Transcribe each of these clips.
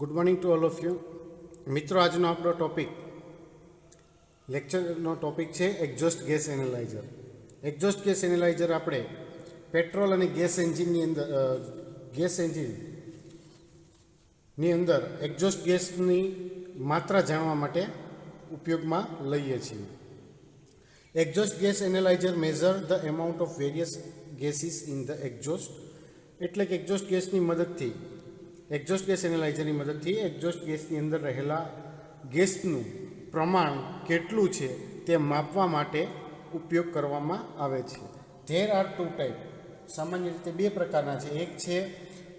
Good morning to all of you મિત્રો. આજનો આપણો લેક્ચરનો ટોપિક છે exhaust gas analyser. Exhaust gas analyser આપણે પેટ્રોલ અને ગેસ એન્જિનની અંદર એક્ઝોસ્ટ ગેસની માત્રા જાણવા માટે ઉપયોગમાં લઈએ છીએ. Exhaust gas analyser measure the amount of various gases in the exhaust. એટલે કે એક્ઝોસ્ટ ગેસની મદદથી એક્ઝોસ્ટ ગેસ એનાલાઇઝરની મદદથી એક્ઝોસ્ટ ગેસની અંદર રહેલા ગેસનું પ્રમાણ કેટલું છે તે માપવા માટે ઉપયોગ કરવામાં આવે છે. There are two type. સામાન્ય રીતે બે પ્રકારના છે. એક છે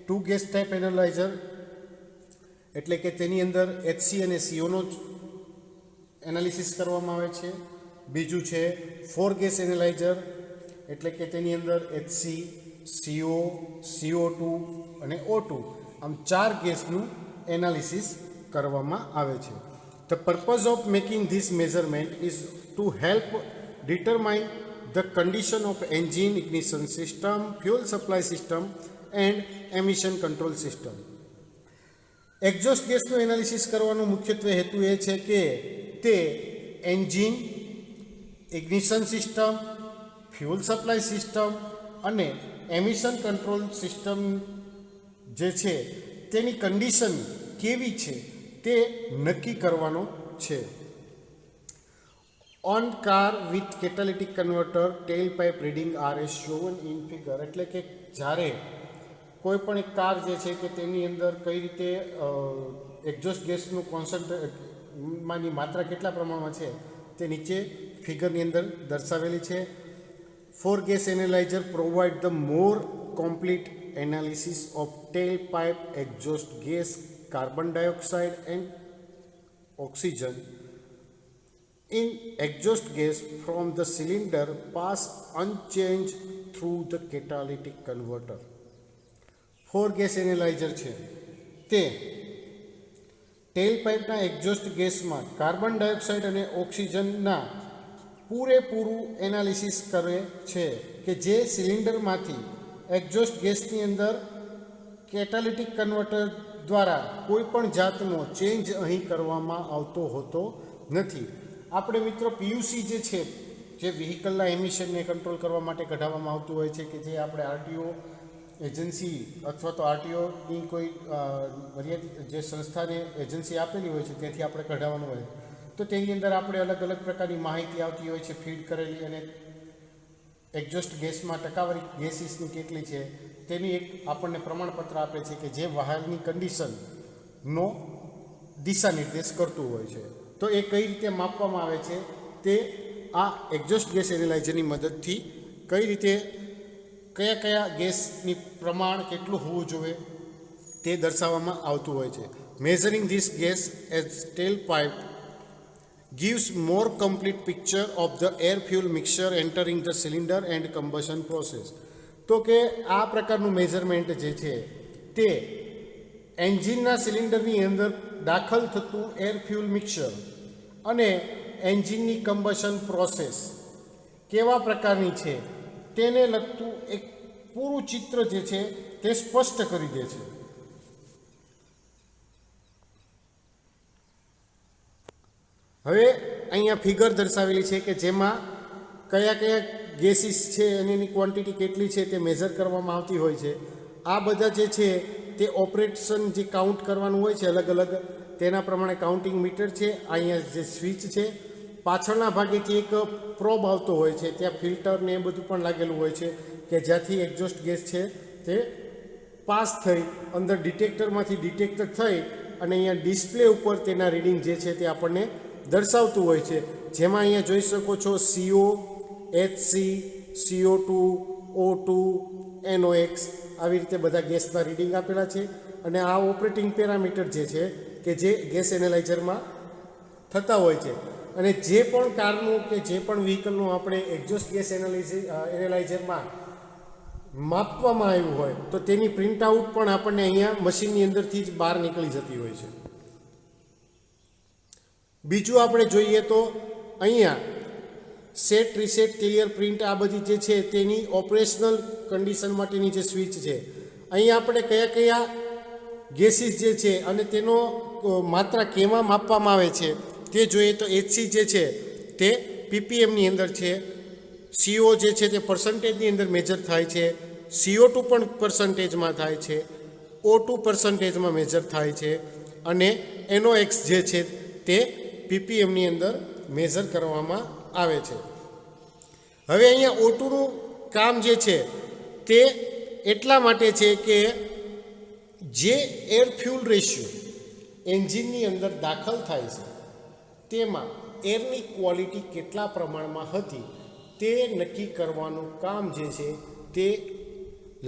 ટુ ગેસ ટાઈપ એનાલાઇઝર, એટલે કે તેની અંદર HC અને CO જ એનાલિસિસ કરવામાં આવે છે. બીજું છે 4 ગેસ એનાલાઇઝર, એટલે કે તેની અંદર HC, CO, CO2 અને O2 આમ 4 ગેસનું એનાલિસિસ કરવામાં આવે છે. The purpose of making this measurement is to help determine the condition of engine, ignition system, fuel supply system and emission control system. Exhaust ગેસનું એનાલિસિસ કરવાનો મુખ્યત્વે હેતુ એ છે કે તે engine, ignition system, fuel supply system અને emission control system જે છે તેની કન્ડિશન કેવી છે તે નક્કી કરવાનો છે. On car with catalytic converter tail pipe reading are as shown in figure. એટલે કે જ્યારે કોઈ પણ એક કાર જે છે કે તેની અંદર કઈ રીતે એક્ઝોસ્ટ ગેસનું કોન્સન્ટ્રેટમાંની માત્રા કેટલા પ્રમાણમાં છે તે નીચે ફિગરની અંદર દર્શાવેલી છે. 4 gas analyzer provide the more complete analysis of tailpipe exhaust gas, carbon dioxide and oxygen in exhaust gas from the cylinder pass unchanged through the catalytic converter. 4 gas analyzer છે તે ટેલપાઇપના એક્ઝોસ્ટ ગેસમાં કાર્બન ડાયોક્સાઇડ અને ઓક્સિજનના પૂરેપૂરું analysis કરે છે કે જે સિલિન્ડરમાંથી exhaust ગેસની અંદર કેટાલિટિક કન્વર્ટર દ્વારા કોઈ પણ જાતનો ચેન્જ અહીં કરવામાં આવતો હોતો નથી. આપણે મિત્રો પીયુસી જે છે, જે વ્હીકલના એમિશનને કંટ્રોલ કરવા માટે કઢાવવામાં આવતું હોય છે, કે જે આપણે આરટીઓ એજન્સી અથવા તો આરટીઓની કોઈ મર્યાદિત જે સંસ્થાને એજન્સી આપેલી હોય છે ત્યાંથી આપણે કઢાવવાનું હોય તો તેની અંદર આપણે અલગ અલગ પ્રકારની માહિતી આવતી હોય છે, ફીડ કરેલી, અને એક્ઝોસ્ટ ગેસમાં ટકાવારી ગેસીસની કેટલી છે તેની એક આપણને પ્રમાણપત્ર આપે છે કે જે વાહનની કન્ડિશનનો દિશા નિર્દેશ કરતું હોય છે. તો એ કઈ રીતે માપવામાં આવે છે તે આ એક્ઝોસ્ટ ગેસ એનાલાઇઝરની મદદથી કઈ રીતે કયા ગેસની પ્રમાણ કેટલું હોવું જોઈએ તે દર્શાવવામાં આવતું હોય છે. Measuring this gas as tail pipe gives more complete picture of the air fuel mixture entering the cylinder and combustion process. તો કે આ પ્રકારનું મેઝરમેન્ટ જે છે તે એન્જિનના સિલિન્ડરની અંદર દાખલ થતું એર ફ્યુલ મિક્સર અને એન્જિનની કમ્બશન પ્રોસેસ કેવા પ્રકારની છે તેને લગતું એક પૂરું ચિત્ર જે છે તે સ્પષ્ટ કરી દે છે. હવે અહીંયા ફિગર દર્શાવેલી છે કે જેમાં કયા ગેસીસ છે અને એની ક્વોન્ટિટી કેટલી છે તે મેઝર કરવામાં આવતી હોય છે. આ બધા જે છે તે ઓપરેશન જે કાઉન્ટ કરવાનું હોય છે અલગ અલગ તેના પ્રમાણે કાઉન્ટિંગ મીટર છે. અહીંયા જે સ્વિચ છે, પાછળના ભાગેથી એક પ્રોબ આવતો હોય છે, ત્યાં ફિલ્ટર ને એ બધું પણ લાગેલું હોય છે કે જ્યાંથી એક્ઝોસ્ટ ગેસ છે તે પાસ થઈ અંદર ડિટેક્ટરમાંથી ડિટેક્ટર થઈ અને અહીંયા ડિસ્પ્લે ઉપર તેના રીડિંગ જે છે તે આપણને દર્શાવતું હોય છે. જેમાં અહીંયા જોઈ શકો છો CO, HC, CO2, O2, NOx આવી રીતે બધા ગેસના રીડિંગ આપેલા છે. અને આ ઓપરેટિંગ પેરામીટર જે છે કે જે ગેસ એનાલાઇઝરમાં થતા હોય છે. અને જે પણ કારનું કે જે પણ વ્હીકલનું આપણે એક્ઝોસ્ટ ગેસ એનાલાઇઝરમાં માપવામાં આવ્યું હોય તો તેની પ્રિન્ટ આઉટ પણ આપણને અહીંયા મશીનની અંદરથી જ બહાર નીકળી જતી હોય છે. બીજું આપણે જોઈએ તો અહીંયા સેટ, રીસેટ, ક્લિયર, પ્રિન્ટ આ બધી જે છે તેની ઓપરેશનલ કન્ડિશન માટેની જે સ્વિચ છે અહીંયા આપણે કયા ગેસીસ જે છે અને તેનો માત્રા કેમાં માપવામાં આવે છે તે જોઈએ તો એચસી જે છે તે પીપીએમની અંદર છે, સીઓ જે છે તે પર્સન્ટેજની અંદર મેજર થાય છે, CO2 પણ પર્સન્ટેજમાં થાય છે, O2 પર્સન્ટેજમાં મેજર થાય છે અને NOx જે છે તે પીપીએમની અંદર મેજર કરવામાં આવે છે. હવે અહીંયા O2નું કામ જે છે તે એટલા માટે છે કે જે એર ફ્યુલ રેશિયો એન્જિનની અંદર દાખલ થાય છે તેમાં એરની ક્વોલિટી કેટલા પ્રમાણમાં હતી તે નક્કી કરવાનું કામ જે છે તે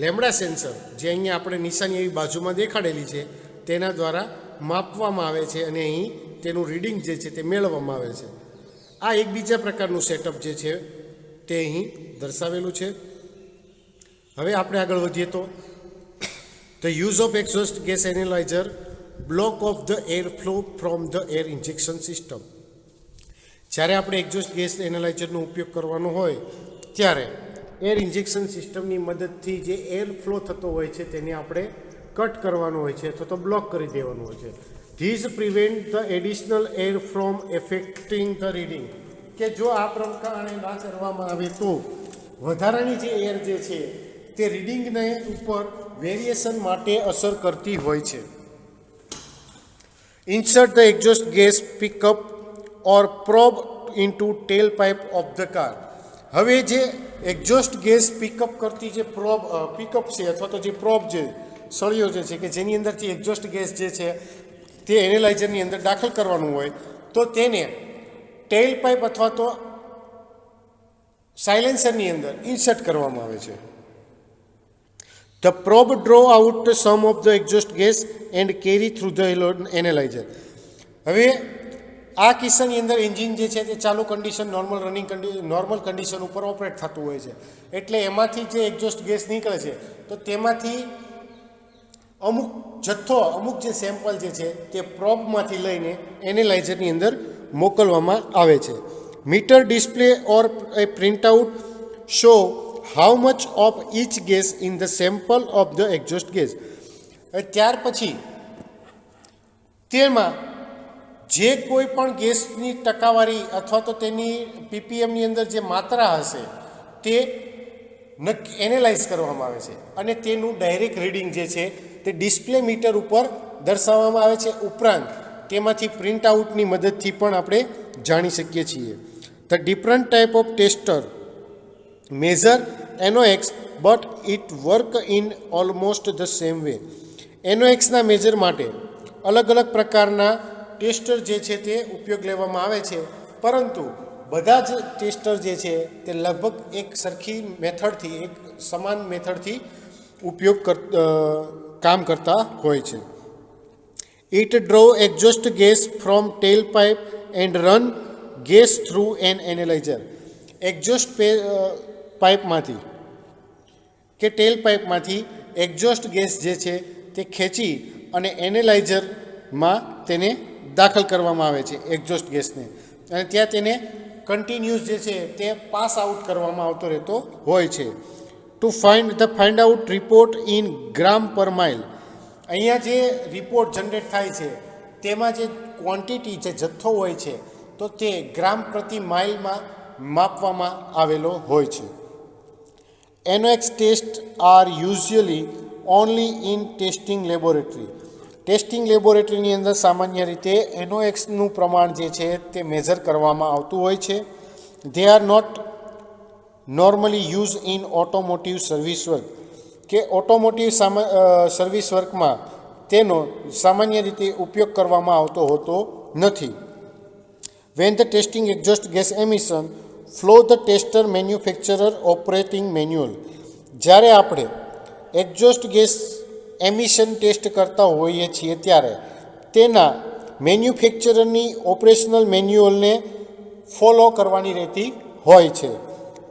લેમ્બડા સેન્સર, જે અહીંયા આપણે નિશાની એવી બાજુમાં દેખાડેલી છે, તેના દ્વારા માપવામાં આવે છે અને અહીં તેનું રીડિંગ જે છે તે મેળવવામાં આવે છે. આ એક બીજા પ્રકારનું સેટઅપ જે છે તે અહીં દર્શાવેલું છે. હવે આપણે આગળ વધીએ તો the use of exhaust gas analyser, block of the air flow from the air injection system. જ્યારે આપણે એક્ઝોસ્ટ ગેસ એનાલાઇઝરનો ઉપયોગ કરવાનો હોય ત્યારે એર ઇન્જેક્શન સિસ્ટમની મદદથી જે એર ફ્લો થતો હોય છે તેને આપણે કટ કરવાનો હોય છે અથવા તો બ્લોક કરી દેવાનું હોય છે. These prevent the additional air from affecting the reading, કે જો આ પ્રકારે ના કરવામાં આવે તો વધારાની જે એર જે છે તે રીડિંગને ઉપર વેરિએશન માટે અસર કરતી હોય છે. Insert the exhaust gas pickup or probe into tail pipe of the car. હવે જે એક્ઝોસ્ટ ગેસ પિકઅપ કરતી જે પિકઅપ છે અથવા તો જે પ્રોબ જે સળિયો જે છે કે જેની અંદરથી એક્ઝોસ્ટ ગેસ જે છે તે એનાલાઇઝરની અંદર દાખલ કરવાનું હોય તો તેને ટેલ પાઇપ અથવા તો સાયલેન્સરની અંદર ઇન્સર્ટ કરવામાં આવે છે. The probe draw out some of the exhaust gas and carry through the analyser. હવે આ કિસ્સાની અંદર એન્જિન જે છે તે ચાલુ કન્ડિશન, નોર્મલ કન્ડિશન ઉપર ઓપરેટ થતું હોય છે, એટલે એમાંથી જે એક્ઝોસ્ટ ગેસ નીકળે છે તો તેમાંથી અમુક જથ્થો, અમુક જે સેમ્પલ જે છે તે પ્રોબમાંથી લઈને એનાલાઇઝરની અંદર મોકલવામાં આવે છે. Meter display or a printout show how much of each gas in the sample of the exhaust gas. ત્યાર પછી તેમાં જે કોઈ પણ ગેસની ટકાવારી અથવા તો તેની પીપીએમની અંદર જે માત્રા હશે તે એનાલાઇઝ કરવામાં આવે છે અને તેનું ડાયરેક્ટ રીડિંગ જે છે તે ડિસ્પ્લે મીટર ઉપર દર્શાવવામાં આવે છે. ઉપરાંત તેમાંથી પ્રિન્ટ આઉટની મદદથી પણ આપણે જાણી શકીએ છીએ. The different type of tester measure NOx but it work in almost the same way. NOxના મેજર માટે અલગ અલગ પ્રકારના ટેસ્ટર જે છે તે ઉપયોગ લેવામાં આવે છે, પરંતુ બધા જ ટેસ્ટર જે છે તે લગભગ એક સરખી મેથડથી, એક સમાન મેથડથી કામ કરતા હોય છે. It draw exhaust gas from tail pipe and run gas through an analyser. Exhaust પાઇપમાંથી કે ટેલ પાઇપમાંથી એક્ઝોસ્ટ ગેસ જે છે તે ખેંચી અને એનાલાઇઝરમાં તેને દાખલ કરવામાં આવે છે એક્ઝોસ્ટ ગેસને, અને ત્યાં તેને કન્ટિન્યુઅસ જે છે તે પાસ આઉટ કરવામાં આવતો રહેતો હોય છે. To find out report in gram per mile. અહીંયા જે રિપોર્ટ જનરેટ થાય છે તેમાં જે ક્વોન્ટિટી, જે જથ્થો હોય છે તો તે ગ્રામ પ્રતિ માઇલમાં માપવામાં આવેલો હોય છે. NOx test are usually only in testing laboratory. Testing લેબોરેટરીની અંદર સામાન્ય રીતે NOxનું પ્રમાણ જે છે તે મેઝર કરવામાં આવતું હોય છે. They are not normally use in automotive service work, કે ઓટોમોટિવ સર્વિસ વર્કમાં તેનો સામાન્ય રીતે ઉપયોગ કરવામાં આવતો હોતો નથી. When the testing exhaust gas emission flow the tester manufacturer operating manual. જ્યારે આપણે એક્ઝોસ્ટ ગેસ એમિશન ટેસ્ટ કરતા હોઈએ છીએ ત્યારે તેના મેન્યુફેક્ચરરની ઓપરેશનલ મેન્યુઅલને ફોલો કરવાની રહેતી હોય છે.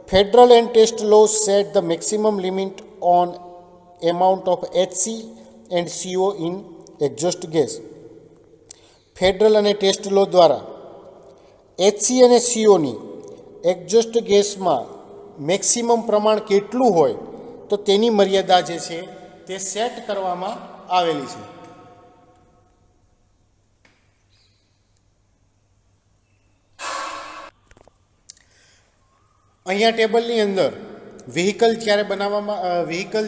Federal and test law set the maximum limit on amount of HC and CO in exhaust gas. Federal અને ટેસ્ટ લો દ્વારા HC અને COની એક્ઝોસ્ટ ગેસમાં મેક્સિમમ પ્રમાણ કેટલું હોય તો તેની મર્યાદા જે છે તે સેટ કરવામાં આવેલી છે. અહીંયા ટેબલની અંદર વ્હીકલ ક્યારે બનાવવામાં વ્હીકલ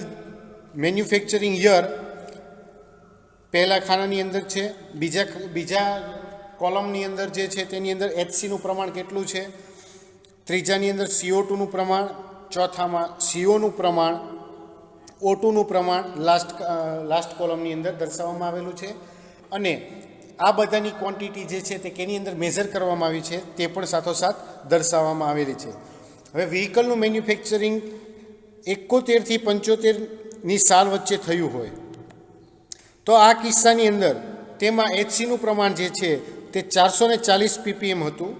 મેન્યુફેક્ચરિંગ યર પહેલા ખાનાની અંદર છે, બીજા કોલમની અંદર જે છે તેની અંદર એચસીનું પ્રમાણ કેટલું છે, ત્રીજાની અંદર CO2નું પ્રમાણ, ચોથામાં CO નું પ્રમાણ, O2નું પ્રમાણ લાસ્ટ કોલમની અંદર દર્શાવવામાં આવેલું છે. અને આ બધાની ક્વોન્ટિટી જે છે તે કેની અંદર મેઝર કરવામાં આવી છે તે પણ સાથોસાથ દર્શાવવામાં આવેલી છે. હવે વ્હીકલનું મેન્યુફેક્ચરિંગ 71 થી 75ની સાલ વચ્ચે થયું હોય તો આ કિસ્સાની અંદર તેમાં એચસીનું પ્રમાણ જે છે તે 440 ppm હતું,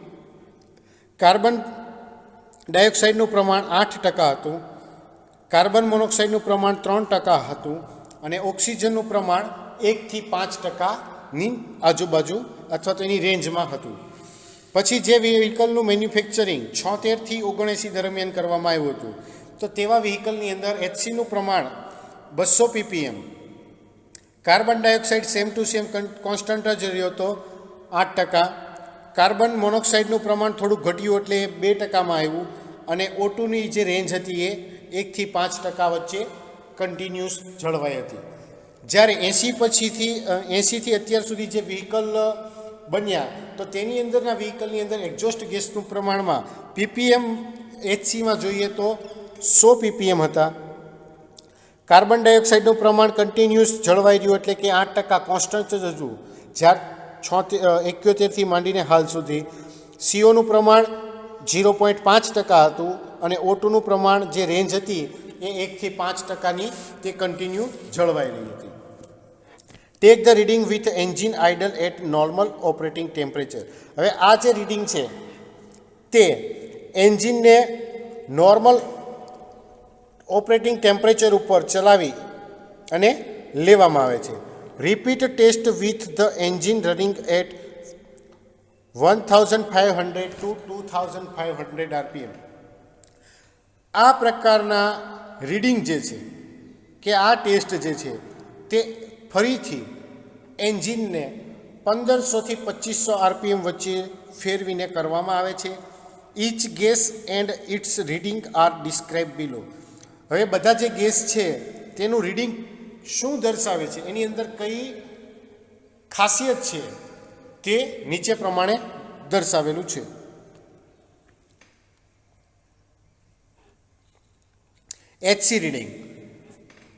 કાર્બન ડાયોક્સાઇડનું પ્રમાણ 8% હતું, કાર્બન મોનોક્સાઇડનું પ્રમાણ 3% હતું અને ઓક્સિજનનું પ્રમાણ 1 થી 5%ની આજુબાજુ અથવા તો એની રેન્જમાં હતું. પછી જે વ્હીકલનું મેન્યુફેક્ચરિંગ 76 થી 79 દરમિયાન કરવામાં આવ્યું હતું તો તેવા વ્હીકલની અંદર એચસીનું પ્રમાણ 200 ppm, carbon dioxide same to same constant જ રહ્યો હતો 8%, કાર્બન મોનોક્સાઇડનું પ્રમાણ થોડું ઘટ્યું એટલે 2%માં આવ્યું અને O2ની જે રેન્જ હતી એ 1 થી 5% વચ્ચે કન્ટિન્યુઅસ જળવાઈ હતી. જ્યારે 80 થી અત્યાર સુધી જે વ્હીકલ બન્યા તો તેની અંદરના વ્હીકલની અંદર એક્ઝોસ્ટ ગેસનું પ્રમાણમાં PPM એચસીમાં જોઈએ તો 100 ppm હતા, કાર્બન ડાયોક્સાઇડનું પ્રમાણ કન્ટિન્યુઅસ જળવાઈ રહ્યું એટલે કે 8% કોન્સ્ટન્ટ જ હતું જ્યારે 71 થી માંડીને હાલ સુધી. CO નું પ્રમાણ 0.5% હતું અને O2નું પ્રમાણ જે રેન્જ હતી એ 1 થી 5%ની તે કન્ટિન્યુ જળવાઈ રહી હતી. Take the reading with engine idle at normal operating temperature. હવે આ જે રીડિંગ છે તે એન્જિનને નોર્મલ ઓપરેટિંગ ટેમ્પરેચર ઉપર ચલાવી અને લેવામાં આવે છે. Repeat test with the engine running at 1500 to 2500 RPM. આ પ્રકારના રીડિંગ જે છે કે આ ટેસ્ટ જે છે તે ફરીથી એન્જિનને 1500 થી 2500 RPM વચ્ચે ફેરવીને કરવામાં આવે છે. Each gas and its reading are describe below. હવે બધા જે ગેસ છે તેનું રીડિંગ શું દર્શાવે છે, એની અંદર કઈ ખાસિયત છે તે નીચે પ્રમાણે દર્શાવેલું છે. HC reading.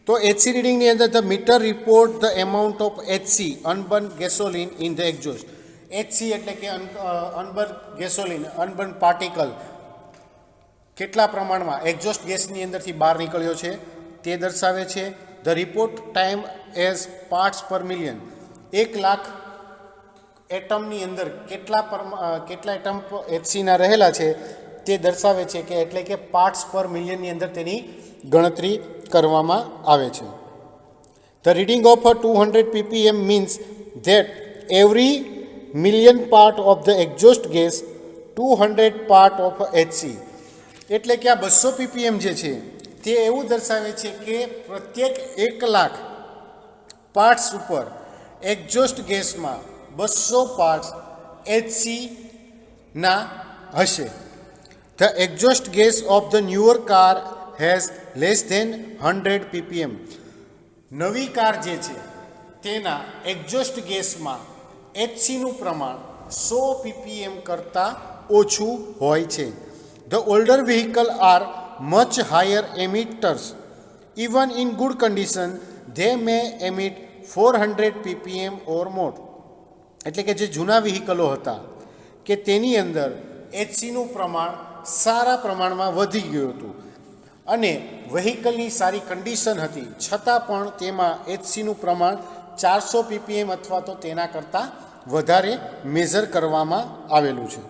તો એચસી રીડિંગની અંદર the meter report the amount of HC unburned gasoline in the exhaust. HC એટલે કે અનબર્ન ગેસોલિન, અનબર્ન પાર્ટિકલ કેટલા પ્રમાણમાં એક્ઝોસ્ટ ગેસની અંદરથી બહાર નીકળ્યો છે તે દર્શાવે છે. The report time as parts પર મિલિયન. 1,00,000 એટમની અંદર કેટલા એટમ એચસીના રહેલા છે તે દર્શાવે છે કે એટલે કે પાર્ટ્સ પર મિલિયનની અંદર તેની ગણતરી કરવામાં આવે છે. The reading of 200 ppm means that every million part of the exhaust gas 200 part of HC. એટલે કે આ 200 ppm જે છે તે એવું દર્શાવે છે કે પ્રત્યેક 1,00,000 પાર્ટ્સ ઉપર એક્ઝોસ્ટ ગેસમાં 200 પાર્ટ્સ એચસીના હશે. The exhaust gas of the newer car has less than 100 ppm. નવી કાર જે છે તેના એક્ઝોસ્ટ ગેસમાં એચસીનું પ્રમાણ 100 ppm કરતાં ઓછું હોય છે. The older vehicle are much higher emitters. Even in good condition they may emit 400 ppm or more. એટલે કે જે જૂના વ્હીકલો હતા કે તેની અંદર એચસીનું પ્રમાણ સારા પ્રમાણમાં વધી ગયું હતું અને વ્હીકલની સારી કન્ડિશન હતી છતાં પણ તેમાં એચસીનું પ્રમાણ 400 ppm અથવા તો તેના કરતાં વધારે મેઝર કરવામાં આવેલું છે.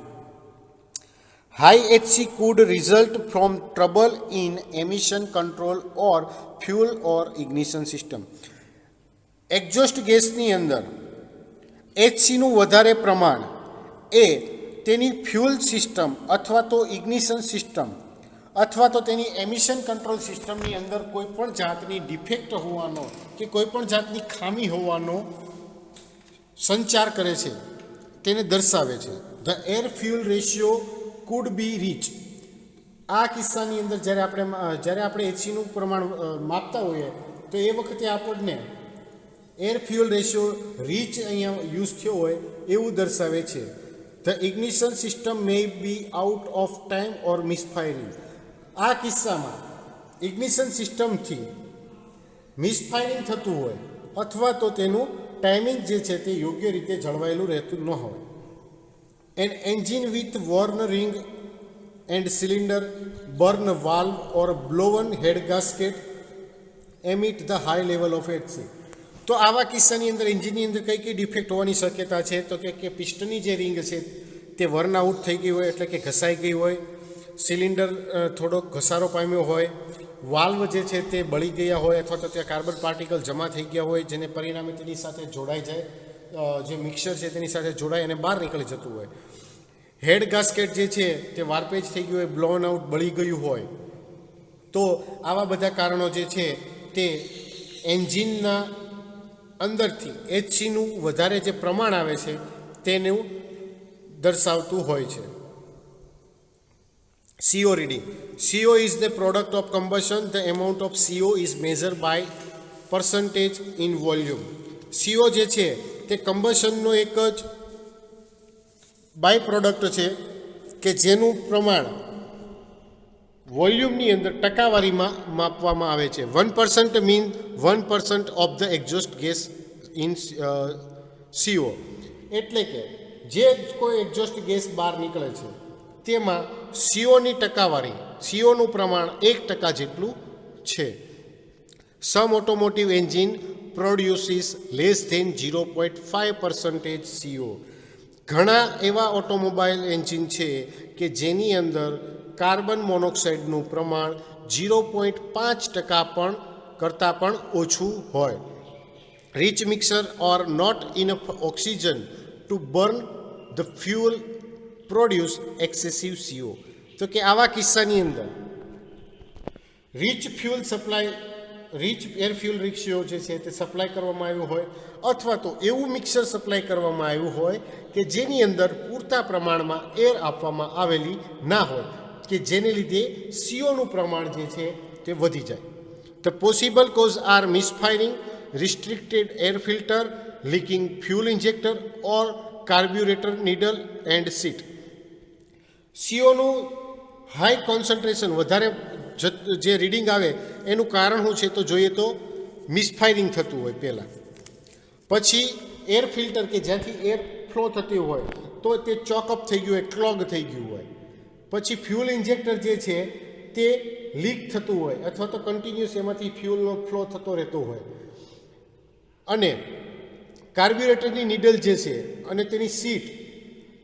High HC food result from trouble in emission control or fuel or ignition system. Exhaust ગેસની અંદર એચસીનું વધારે પ્રમાણ એ તેની ફ્યુલ સિસ્ટમ અથવા તો ઇગ્નિશન સિસ્ટમ અથવા તો તેની એમિશન કંટ્રોલ સિસ્ટમની અંદર કોઈ પણ જાતની ડિફેક્ટ હોવાનો કે કોઈ પણ જાતની ખામી હોવાનો સંચાર કરે છે, તેને દર્શાવે છે. The air fuel ratio could be rich. આ કિસ્સાની અંદર જ્યારે આપણે એચસીનું પ્રમાણ માપતા હોઈએ તો એ વખતે આપણને એર ફ્યુઅલ રેશિયો રીચ અહીંયા યુઝ થયો હોય એવું દર્શાવે છે. The ignition system may be out of time or misfiring. આ કિસ્સામાં ઇગ્નિશન સિસ્ટમથી મિસફાયરિંગ થતું હોય અથવા તો તેનું ટાઈમિંગ જે છે તે યોગ્ય રીતે જળવાયેલું રહેતું ન હોય. An engine with worn ring and cylinder, burn valve or blown head gasket emit the high level of HC. તો આવા કિસ્સાની અંદર એન્જિનની અંદર કઈ કઈ ડિફેક્ટ હોવાની શક્યતા છે? તો કે પિસ્ટનની જે રિંગ છે તે વર્ન આઉટ થઈ ગઈ હોય, એટલે કે ઘસાઈ ગઈ હોય, સિલિન્ડર થોડોક ઘસારો પામ્યો હોય, વાલ્વ જે છે તે બળી ગયા હોય અથવા તો ત્યાં કાર્બન પાર્ટિકલ જમા થઈ ગયા હોય જેને પરિણામે તેની સાથે જોડાઈ જાય, જે મિક્સર છે તેની સાથે જોડાઈ અને બહાર નીકળી જતું હોય. હેડ ગાસ્કેટ જે છે તે વારપેજ થઈ ગયું હોય, બ્લોન આઉટ બળી ગયું હોય. તો આવા બધા કારણો જે છે તે એન્જિનના અંદરથી એચસીનું વધારે જે પ્રમાણ આવે છે તેનું દર્શાવતું હોય છે. CO reading. CO is the product of combustion. The amount of CO is measured by percentage in volume. CO જે છે તે કમ્બશનનો એક જ બાય પ્રોડક્ટ છે કે જેનું પ્રમાણ વોલ્યુમની અંદર ટકાવારીમાં માપવામાં આવે છે. 1% mean 1% of the exhaust gas in CO. એટલે કે જે કોઈ એક્ઝોસ્ટ ગેસ બહાર નીકળે છે તેમાં સીઓની ટકાવારી, સીઓનું પ્રમાણ 1% જેટલું છે. Some automotive engine produces less than 0.5% CO. ઘણા એવા ઓટોમોબાઈલ એન્જિન છે કે જેની અંદર કાર્બન મોનોક્સાઇડનું પ્રમાણ 0.5% પણ કરતાં પણ ઓછું હોય. Rich mixture or not enough oxygen to burn the fuel produce excessive CO. તો કે આવા કિસ્સાની અંદર રીચ એર ફ્યુઅલ રેશિયો જે છે તે સપ્લાય કરવામાં આવ્યું હોય અથવા તો એવું મિક્સર સપ્લાય કરવામાં આવ્યું હોય કે જેની અંદર પૂરતા પ્રમાણમાં એર આપવામાં આવેલી ના હોય કે જેને લીધે સીઓનું પ્રમાણ જે છે તે વધી જાય. The possible cause are misfiring, restricted air filter, leaking fuel injector or carburettor needle and seat. સીઓનું હાઈ કોન્સન્ટ્રેશન વધારે જે રીડિંગ આવે એનું કારણ શું છે તો જોઈએ તો મિસફાયરિંગ થતું હોય પહેલાં, પછી એર ફિલ્ટર કે જ્યાંથી એર ફ્લો થતી હોય તો તે ચોકઅપ થઈ ગયું હોય, ક્લોગ થઈ ગયું હોય, પછી ફ્યુઅલ ઇન્જેક્ટર જે છે તે લીક થતું હોય અથવા તો કન્ટિન્યુઅસ એમાંથી ફ્યુઅલનો ફ્લો થતો રહેતો હોય, અને કાર્બ્યુરેટરની નીડલ જે છે અને તેની સીટ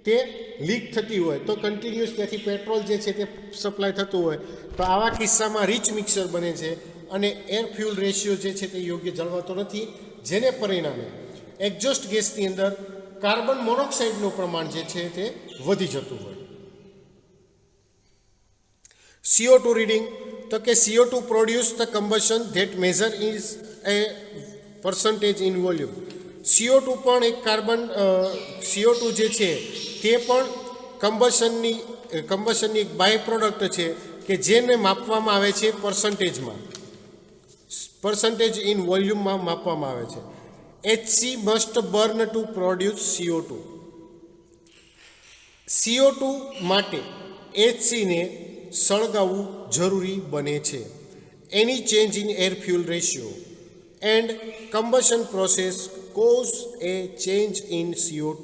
તે લીક થતી હોય તો કન્ટિન્યુઅસ ત્યાંથી પેટ્રોલ જે છે તે સપ્લાય થતું હોય. તો આવા કિસ્સામાં રીચ મિક્સર બને છે અને એર ફ્યુઅલ રેશિયો જે છે તે યોગ્ય જળવાતો નથી, જેને પરિણામે એક્ઝોસ્ટ ગેસની અંદર કાર્બન મોનોક્સાઇડનું પ્રમાણ જે છે તે વધી જતું હોય. CO2 reading. તો કે CO2 produce the combustion that measure is A percentage in volume. CO2 પણ એક CO2 જે છે તે પણ કમ્બશનની એક બાય પ્રોડક્ટ છે કે જેને માપવામાં આવે છે પર્સન્ટેજ ઇન વોલ્યુમમાં માપવામાં આવે છે. HC must burn to produce CO2. CO2 માટે HCને સળગાવવું જરૂરી બને છે. Any change in air fuel ratio and combustion process cause a change in CO2.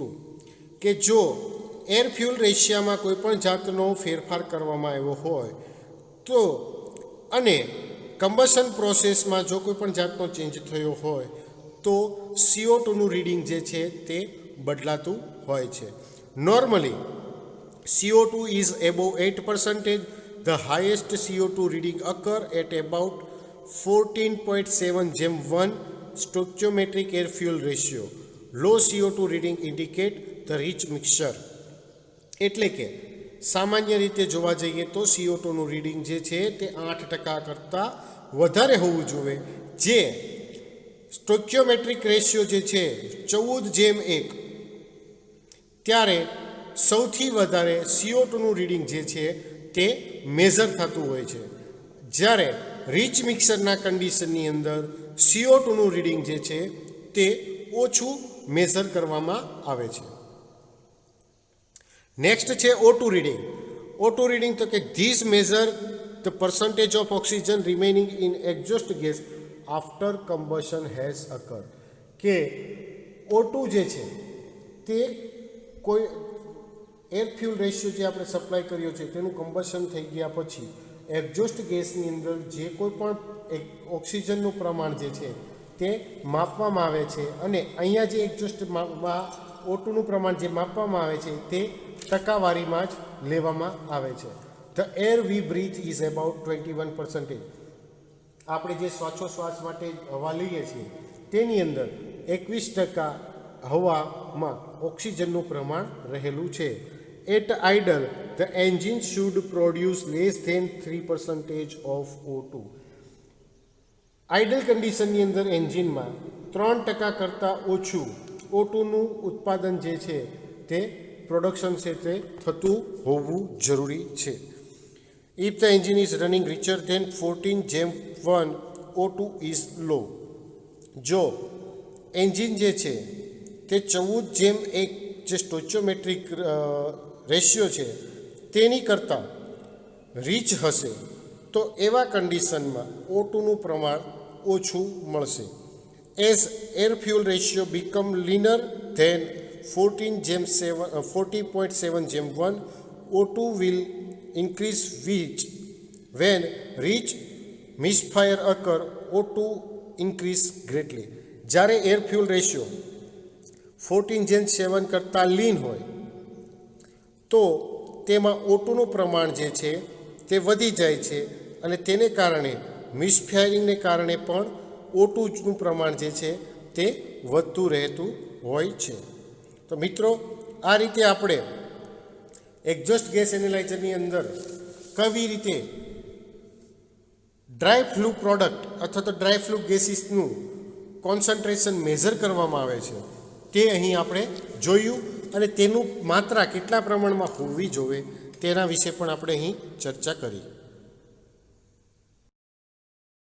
કે જો એર ફ્યુઅલ રેશિયામાં કોઈ પણ જાતનો ફેરફાર કરવામાં આવ્યો હોય તો અને કમ્બશન પ્રોસેસમાં જો કોઈ પણ જાતનો ચેન્જ થયો હોય તો CO2નું રીડિંગ જે છે તે બદલાતું હોય છે. Normally CO2 is above 8%. The highest CO2 reading occur at about 14.7:1 stoichiometric air fuel ratio. Low CO2 reading indicate the rich mixture. એટલે કે સામાન્ય રીતે જોવા જઈએ તો CO2નું રીડિંગ જે છે તે 8% કરતાં વધારે હોવું જોઈએ, જે સ્ટોઇચિયોમેટ્રિક રેશિયો જે છે 14:1, ત્યારે સૌથી વધારે CO2નું રીડિંગ જે છે તે મેઝર થતું હોય છે. જ્યારે રીચ મિક્સરના કન્ડિશનની અંદર CO2નું રીડિંગ જે છે તે ઓછું મેઝર કરવામાં આવે છે. નેક્સ્ટ છે O2 રીડિંગ. O2 રીડિંગ તો કે this measure the percentage of oxygen remaining in exhaust gas after combustion has અકર. કે O2 જે છે તે કોઈ એર ફ્યુલ રેશિયો જે આપણે સપ્લાય કર્યો છે તેનું કમ્બશન થઈ ગયા પછી એક્ઝોસ્ટ ગેસની અંદર જે કોઈ પણ ઓક્સિજનનું પ્રમાણ જે છે તે માપવામાં આવે છે અને અહીંયા જે એક્ઝોસ્ટમાં O2નું પ્રમાણ જે માપવામાં આવે છે તે ટકાવારીમાં જ લેવામાં આવે છે. The air we breathe is about 21%. આપણે જે શ્વાસોશ્વાસ માટે હવા લઈએ છીએ તેની અંદર 21% હવામાં ઓક્સિજનનું પ્રમાણ રહેલું છે. At idle the engine should produce less than 3% of O2. Idle કન્ડિશનની અંદર એન્જિનમાં 3% કરતાં ઓછું O2નું ઉત્પાદન જે છે તે પ્રોડક્શન છે તે થતું હોવું જરૂરી છે. If the engine is running richer than 14/1 O2 is low. જો એન્જિન જે છે તે 14/1 જે સ્ટોઇચિયોમેટ્રિક રેશિયો છે તેની કરતાં રીચ હશે તો એવા કન્ડિશનમાં O2નું પ્રમાણ ઓછું મળશે. As air fuel ratio become leaner than 40.7/1 O2 will increase which when reach misfire occur O2 increase greatly. જ્યારે એર ફ્યુલ રેશિયો 14/7 કરતાં લીન હોય તો તેમાં O2નું પ્રમાણ જે છે તે વધી જાય છે અને તેને કારણે મિસફાયરિંગને કારણે પણ O2નું પ્રમાણ જે છે તે વધતું રહેતું હોય છે. તો મિત્રો આ રીતે આપણે એક્ઝોસ્ટ ગેસ એનાલાઇઝરની અંદર કેવી રીતે ડ્રાય ફ્લુ પ્રોડક્ટ અથવા તો ડ્રાય ફ્લુ ગેસીસનું કોન્સન્ટ્રેશન મેઝર કરવામાં આવે છે તે અહીં આપણે જોયું અને તેનું માત્રા કેટલા પ્રમાણમાં હોવી જોઈએ તેના વિશે પણ આપણે અહીં ચર્ચા કરી.